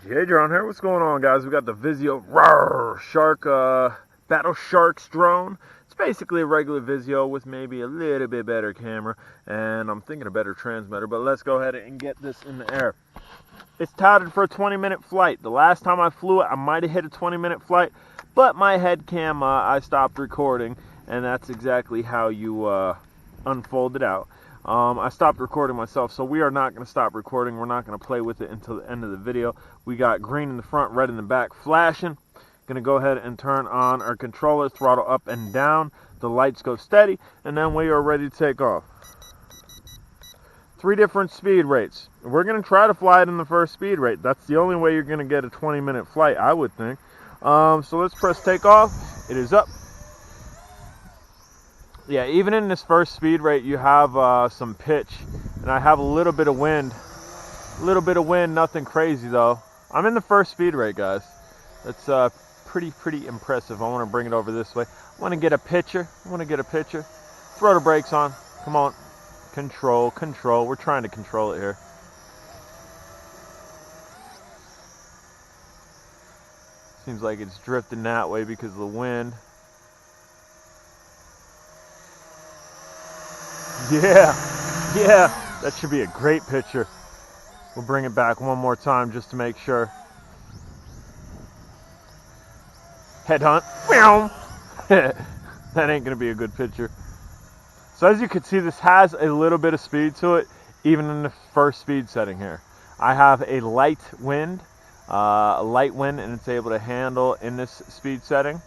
Drone here. What's going on, guys? We got the VISUO Shark Battle Sharks drone. It's basically a regular VISUO with maybe a little bit better camera, and I'm thinking a better transmitter. But let's go ahead and get this in the air. It's touted for a 20-minute flight. The last time I flew it, I might have hit a 20-minute flight, but my head cam, I stopped recording, and that's exactly how you unfold it out. I stopped recording myself, so we are not going to stop recording. We're not going to play with it until the end of the video. We got green in the front, red in the back flashing. Going to go ahead and turn on our controller, throttle up and down. The lights go steady, and then we are ready to take off. 3 different speed rates. We're going to try to fly it in the first speed rate. That's the only way you're going to get a 20-minute flight, I would think. So let's press takeoff. It is up. Yeah, even in this first speed rate, you have some pitch, and I have a little bit of wind. A little bit of wind, nothing crazy though. I'm in the first speed rate, guys. That's pretty impressive. I want to bring it over this way. I want to get a picture. Throw the brakes on. Come on. Control. We're trying to control it here. Seems like it's drifting that way because of the wind. Yeah, that should be a great picture. We'll bring it back one more time just to make sure. Headhunt. That ain't gonna be a good picture. So as you can see, this has a little bit of speed to it, even in the first speed setting here. I have a light wind, and it's able to handle in this speed setting.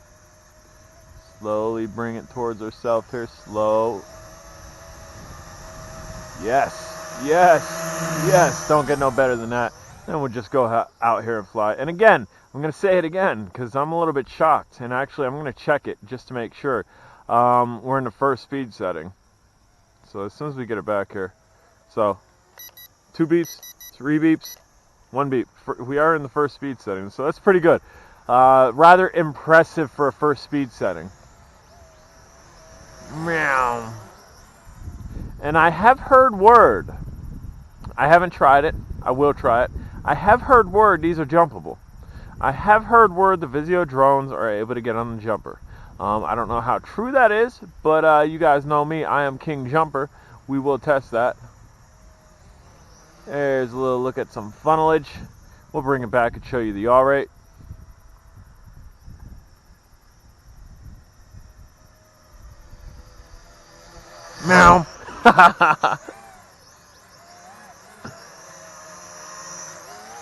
Slowly bring it towards ourselves here, slow. Yes, don't get no better than that. Then we'll just go out here and fly. And again, I'm going to say it again because I'm a little bit shocked. And actually, I'm going to check it just to make sure. We're in the first speed setting. So as soon as we get it back here. So, 2 beeps, 3 beeps, 1 beep. We are in the first speed setting. So that's pretty good. Rather impressive for a first speed setting. Meow. And I have heard word, I haven't tried it, I will try it. I have heard word these are jumpable. I have heard word the VISUO drones are able to get on the jumper. I don't know how true that is, but you guys know me, I am King Jumper. We will test that. There's a little look at some funnelage. We'll bring it back and show you the yaw rate. Meow.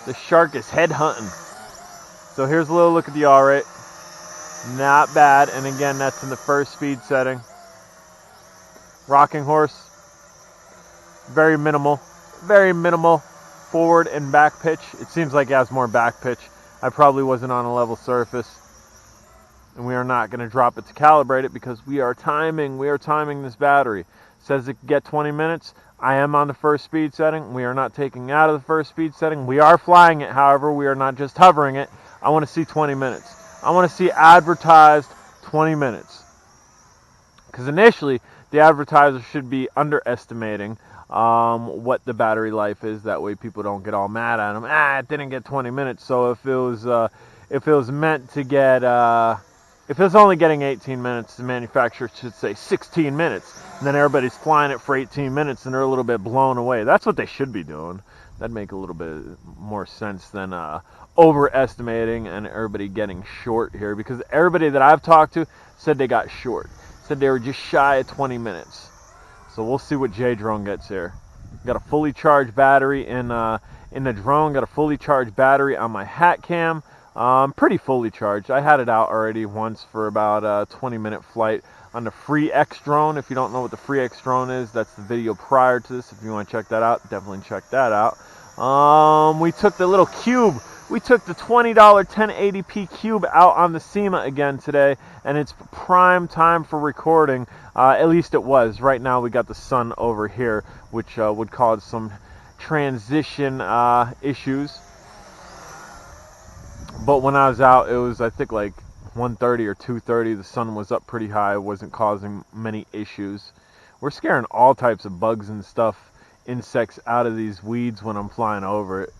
The shark is head hunting. So here's a little look at the yaw rate. Not bad. And again, that's in the first speed setting. Rocking horse. Very minimal forward and back pitch. It seems like it has more back pitch. I probably wasn't on a level surface. And we are not going to drop it to calibrate it because we are timing this battery. Says it can get 20 minutes. I am on the first speed setting. We are not taking out of the first speed setting. We are flying it, however. We are not just hovering it. I want to see 20 minutes. I want to see advertised 20 minutes. Because initially, the advertiser should be underestimating what the battery life is. That way people don't get all mad at them. It didn't get 20 minutes. So if it was meant to get... if it's only getting 18 minutes, the manufacturer should say 16 minutes. And then everybody's flying it for 18 minutes and they're a little bit blown away. That's what they should be doing. That'd make a little bit more sense than overestimating and everybody getting short here. Because everybody that I've talked to said they got short. Said they were just shy of 20 minutes. So we'll see what J-Drone gets here. Got a fully charged battery in the drone. Got a fully charged battery on my hat cam. Pretty fully charged. I had it out already once for about a 20-minute flight on the Free X drone. If you don't know what the Free X drone is, that's the video prior to this. If you want to check that out, definitely check that out. We took the little cube. We took the $20 1080p cube out on the SEMA again today, and it's prime time for recording. At least it was. Right now we got the sun over here, which would cause some transition issues. But when I was out, it was, I think, like 1:30 or 2:30. The sun was up pretty high. It wasn't causing many issues. We're scaring all types of bugs and stuff, insects out of these weeds when I'm flying over it.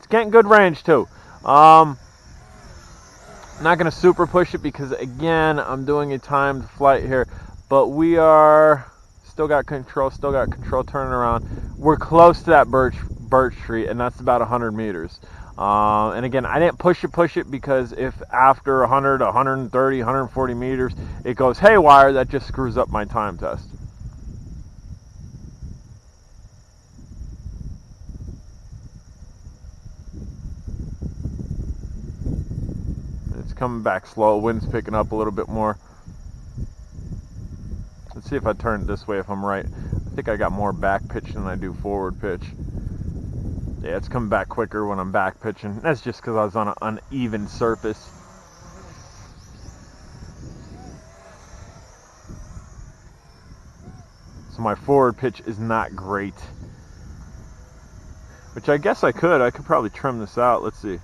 It's getting good range too. Not going to super push it because, again, I'm doing a timed flight here. But we are still got control turning around. We're close to that birch tree, and that's about 100 meters. And again, I didn't push it because if after 100, 130, 140 meters it goes haywire, that just screws up my time test. It's coming back slow. Wind's picking up a little bit more. Let's see if I turn it this way if I'm right. I think I got more back pitch than I do forward pitch. Yeah, it's coming back quicker when I'm back pitching. That's just because I was on an uneven surface. So my forward pitch is not great. Which I guess I could probably trim this out. Let's see.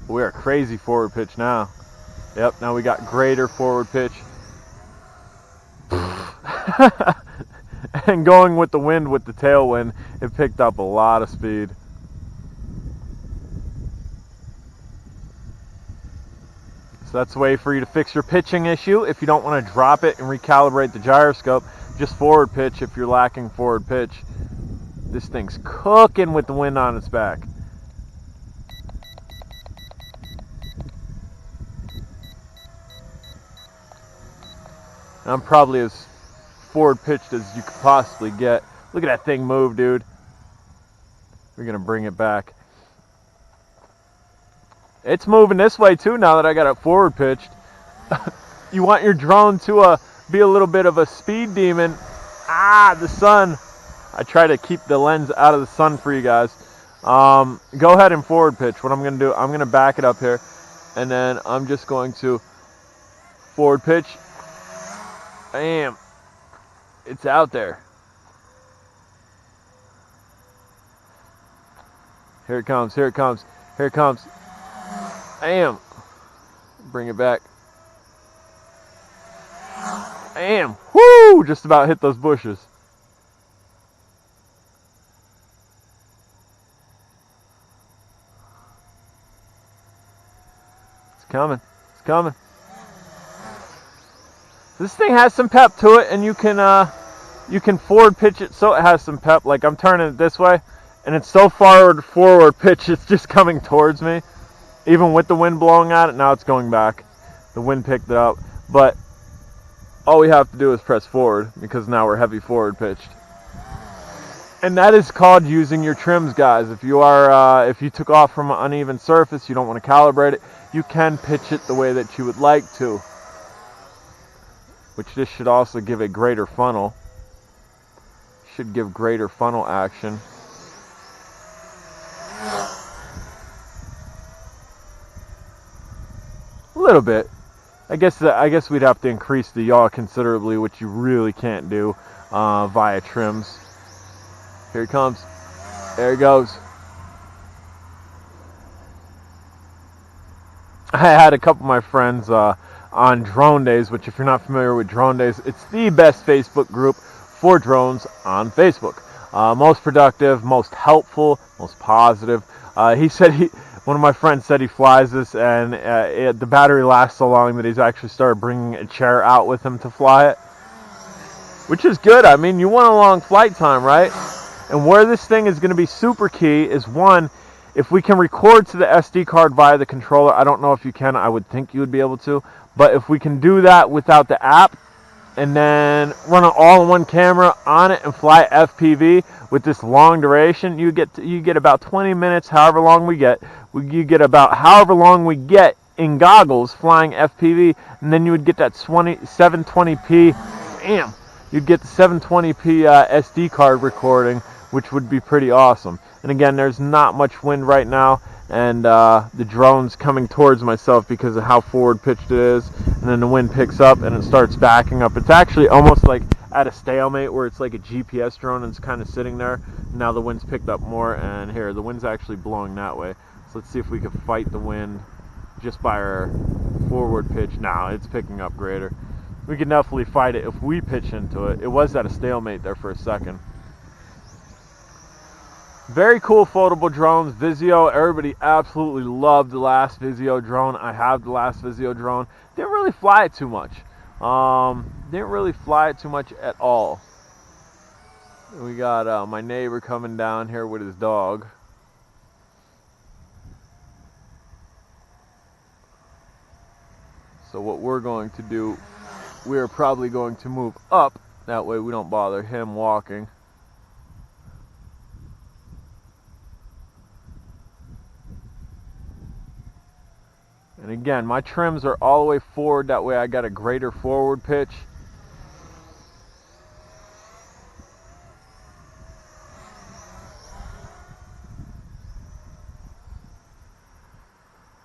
We are crazy forward pitch now. Yep, now we got greater forward pitch. And going with the wind, with the tailwind, it picked up a lot of speed. So that's the way for you to fix your pitching issue. If you don't want to drop it and recalibrate the gyroscope, just forward pitch if you're lacking forward pitch. This thing's cooking with the wind on its back. I'm probably as forward pitched as you could possibly get. Look at that thing move, dude. We're gonna bring it back. It's moving this way too now that I got it forward pitched. You want your drone to be a little bit of a speed demon. The sun. I try to keep the lens out of the sun for you guys. Go ahead and forward pitch. What I'm gonna do, I'm gonna back it up here, and then I'm just going to forward pitch. Bam. It's out there. Here it comes, here it comes, here it comes. Bam. Bring it back. Bam. Woo! Just about hit those bushes. It's coming. It's coming. This thing has some pep to it, and you can forward pitch it so it has some pep. Like I'm turning it this way, and it's so forward pitch, it's just coming towards me. Even with the wind blowing at it, now it's going back. The wind picked it up, but all we have to do is press forward because now we're heavy forward pitched. And that is called using your trims, guys. If you took off from an uneven surface, you don't want to calibrate it, you can pitch it the way that you would like to. Which this should also give a greater funnel. Should give greater funnel action. A little bit. I guess we'd have to increase the yaw considerably, which you really can't do via trims. Here it comes. There it goes. I had a couple of my friends on Drone Days, which if you're not familiar with Drone Days, it's the best Facebook group for drones on Facebook. Most productive, most helpful, most positive. He said one of my friends said he flies this, and the battery lasts so long that he's actually started bringing a chair out with him to fly it, which is good. I mean, you want a long flight time, right? And where this thing is going to be super key is, one, if we can record to the SD card via the controller. I don't know if you can. I would think you would be able to. But if we can do that without the app, and then run an all-in-one camera on it and fly FPV with this long duration, you get about 20 minutes, however long we get. You get about however long we get in goggles flying FPV, and then you would get that 720p. Damn, you'd get the 720p SD card recording, which would be pretty awesome. And again, there's not much wind right now, and the drone's coming towards myself because of how forward pitched it is, and then the wind picks up and it starts backing up. It's actually almost like at a stalemate where it's like a GPS drone and it's kind of sitting there. Now the wind's picked up more, and here the wind's actually blowing that way. So let's see if we can fight the wind just by our forward pitch. Now it's picking up greater. We can definitely fight it if we pitch into it. It was at a stalemate there for a second. Very cool foldable drones. VISUO, everybody absolutely loved the last VISUO drone. I have the last VISUO drone. Didn't really fly it too much. Didn't really fly it too much at all. We got my neighbor coming down here with his dog. So what we're going to do, we're probably going to move up. That way we don't bother him walking. And again, my trims are all the way forward. That way I got a greater forward pitch.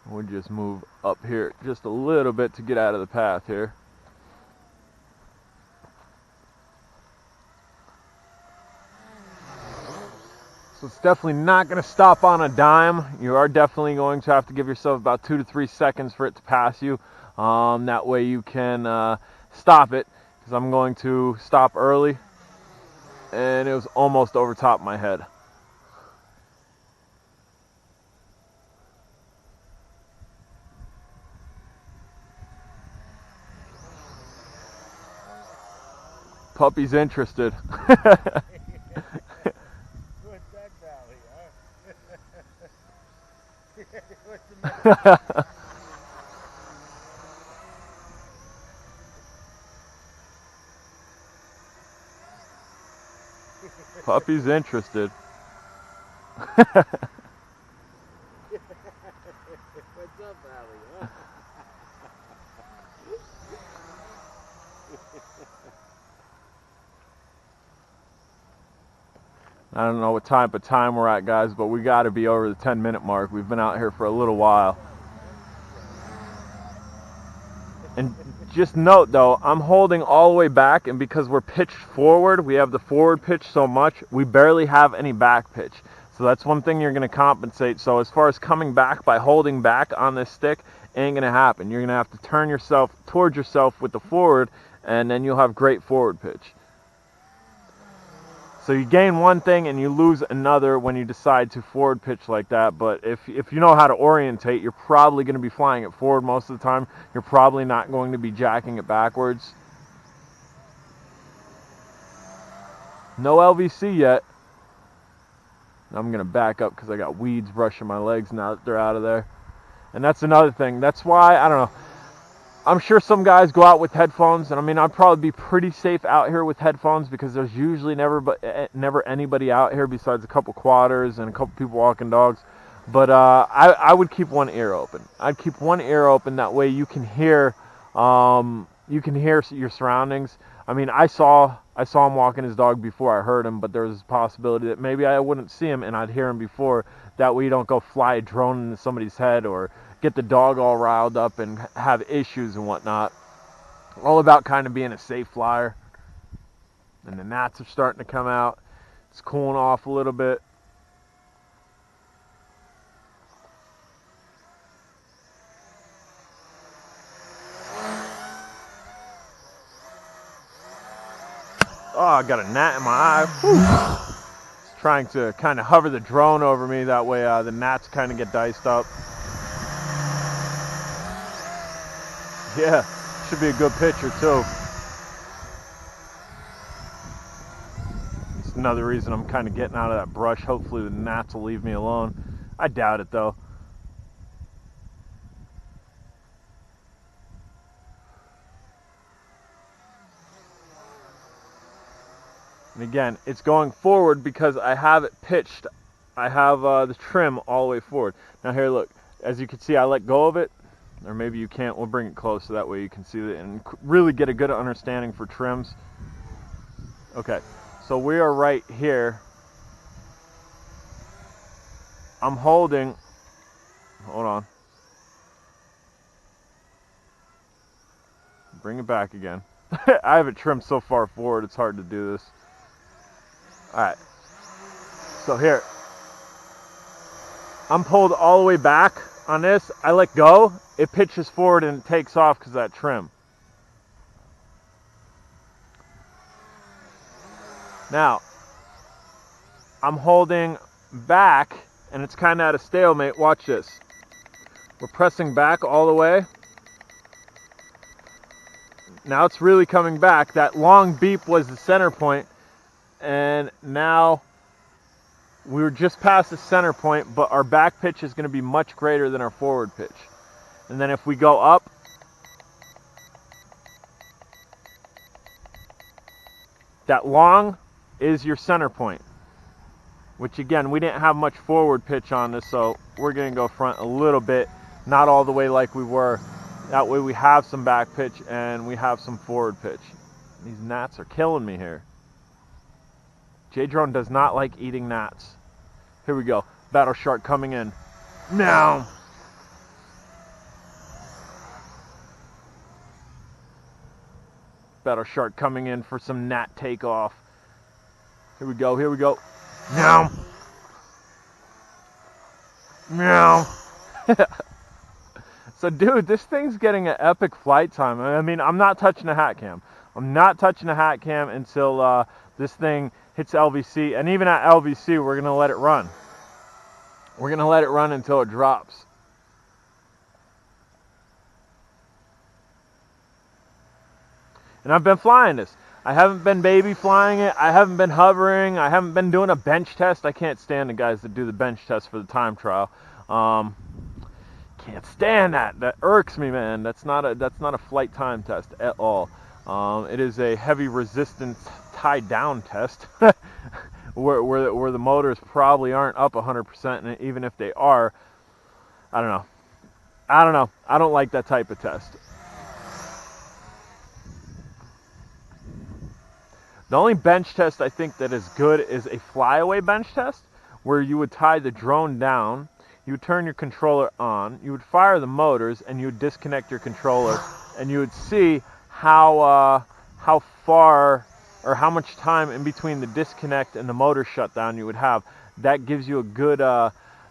We'll just move up here just a little bit to get out of the path here. So it's definitely not going to stop on a dime. You are definitely going to have to give yourself about 2 to 3 seconds for it to pass you. That way you can stop it, because I'm going to stop early. And it was almost over top of my head. Puppy's interested. What's that valley, huh? What's the matter? Puppy's interested. What's up, valley, huh? I don't know what type of time we're at, guys, but we got to be over the 10-minute mark. We've been out here for a little while. And just note, though, I'm holding all the way back, and because we're pitched forward, we have the forward pitch so much, we barely have any back pitch. So that's one thing you're going to compensate. So as far as coming back by holding back on this stick, ain't going to happen. You're going to have to turn yourself towards yourself with the forward, and then you'll have great forward pitch. So you gain one thing and you lose another when you decide to forward pitch like that. But if you know how to orientate, you're probably going to be flying it forward most of the time. You're probably not going to be jacking it backwards. No LVC yet. I'm going to back up because I got weeds brushing my legs now that they're out of there. And that's another thing. That's why, I don't know. I'm sure some guys go out with headphones, and I mean, I'd probably be pretty safe out here with headphones because there's usually never anybody out here besides a couple quadders and a couple people walking dogs. But I would keep one ear open. I'd keep one ear open. That way you can hear your surroundings. I mean, I saw him walking his dog before I heard him, but there was a possibility that maybe I wouldn't see him and I'd hear him before. That way you don't go fly a drone into somebody's head or get the dog all riled up and have issues and whatnot. All about kind of being a safe flyer. And the gnats are starting to come out. It's cooling off a little bit. Oh, I got a gnat in my eye. Whew. It's trying to kind of hover the drone over me. That way the gnats kind of get diced up. Yeah, should be a good picture too. It's another reason I'm kind of getting out of that brush. Hopefully the gnats will leave me alone. I doubt it though. And again, it's going forward because I have it pitched. I have the trim all the way forward. Now here, look. As you can see, I let go of it. Or maybe you can't. We'll bring it close so that way you can see it and really get a good understanding for trims. Okay, so we are right here. I'm holding. Hold on. Bring it back again. I have it trimmed so far forward, it's hard to do this. Alright. So here. I'm pulled all the way back on this. I let go. It pitches forward and it takes off because of that trim. Now, I'm holding back, and it's kind of at a stalemate. Watch this. We're pressing back all the way. Now it's really coming back. That long beep was the center point, and now we're just past the center point, but our back pitch is going to be much greater than our forward pitch. And then if we go up, that long is your center point, which again, we didn't have much forward pitch on this, so we're going to go front a little bit, not all the way like we were. That way we have some back pitch and we have some forward pitch. These gnats are killing me here. J-Drone does not like eating gnats. Here we go. Battle shark coming in. Now. Battle shark coming in for some gnat takeoff. Here we go. Here we go. Meow. Meow. So, dude, this thing's getting an epic flight time. I mean, I'm not touching the hat cam. I'm not touching the hat cam until this thing hits LVC. And even at LVC, we're going to let it run. We're going to let it run until it drops. And I've been flying this. I haven't been baby flying it. I haven't been hovering. I haven't been doing a bench test. I can't stand the guys that do the bench test for the time trial. Can't stand that. That irks me, man. That's not a flight time test at all. It is a heavy resistance tie down test, where the motors probably aren't up 100%, and even if they are, I don't know. I don't like that type of test. The only bench test I think that is good is a flyaway bench test, where you would tie the drone down, you would turn your controller on, you would fire the motors, and you would disconnect your controller, and you would see how far or how much time in between the disconnect and the motor shutdown you would have. That gives you a good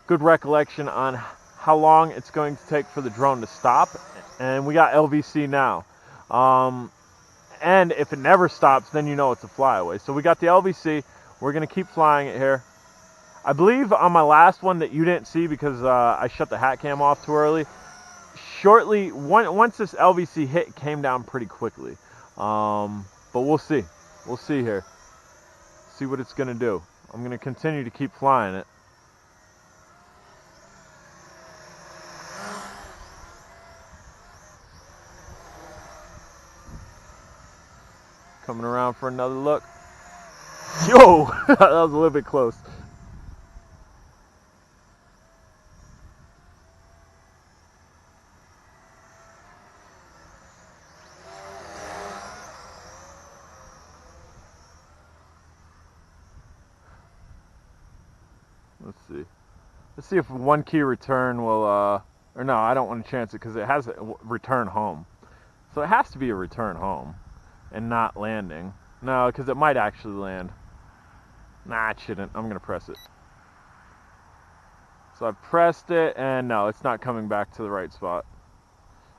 recollection on how long it's going to take for the drone to stop. And we got LVC now. And if it never stops, then you know it's a flyaway. So we got the LVC. We're going to keep flying it here. I believe on my last one that you didn't see because I shut the hat cam off too early. Shortly, once this LVC hit, it came down pretty quickly. But we'll see. We'll see here. See what it's going to do. I'm going to continue to keep flying it. Coming around for another look. Yo! That was a little bit close. Let's see. Let's see if one key return will, or no, I don't want to chance it because it has a return home. So it has to be a return home and not landing. No, because it might actually land. Nah, it shouldn't. I'm going to press it. So I've pressed it, and no, it's not coming back to the right spot.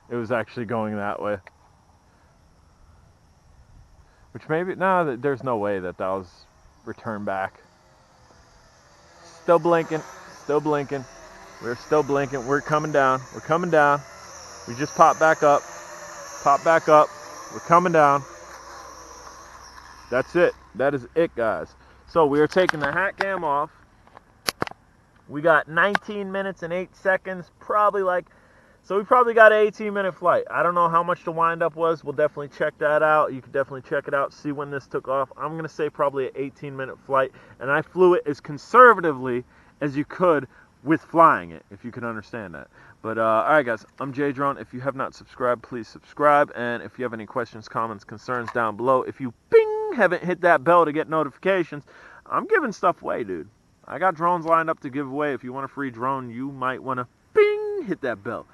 It was actually going that way. Which maybe, no, there's no way that was returned back. Still blinking, still blinking. We're still blinking. We're coming down. We're coming down. We just popped back up. Pop back up. We're coming down. That's it. That is it, guys. So we are taking the hat cam off. We got 19 minutes and 8 seconds. So we probably got an 18-minute flight. I don't know how much the windup was. We'll definitely check that out. You can definitely check it out, see when this took off. I'm going to say probably an 18-minute flight. And I flew it as conservatively as you could with flying it, if you can understand that. But, all right, guys, I'm J-Drone. If you have not subscribed, please subscribe. And if you have any questions, comments, concerns down below, if you haven't hit that bell to get notifications, I'm giving stuff away, dude. I got drones lined up to give away. If you want a free drone, you might want to hit that bell.